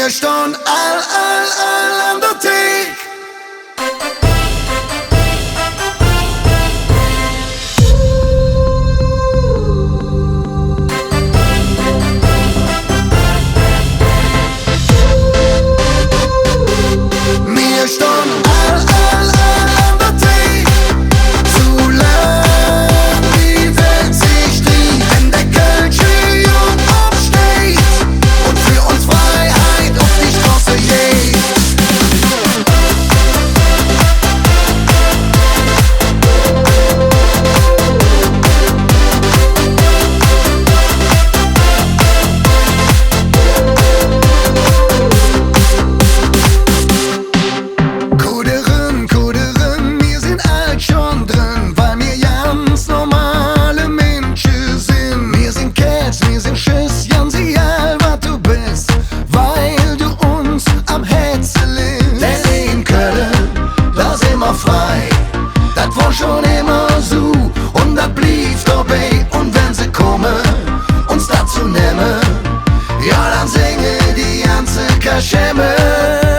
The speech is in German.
Wir stehen all an der Theke. Wir stehen all an der Theke. Zu lang die Welt sich dreht, wenn der kölsche Jung aufsteht und für uns Freiheit auf die Straße geht. Kuderen, wir sind alt schon drin, weil wir ganz normale Menschen sind. Wir sind Cats, wir sind Schiss, ganz egal was du bist, weil du uns am Herzen liegst. Denn in Köln, da sind wir frei, das war schon immer so und das blieb dabei. Und wenn sie kommen, uns dazu nehmen, ja dann singe die ganze Kaschemme.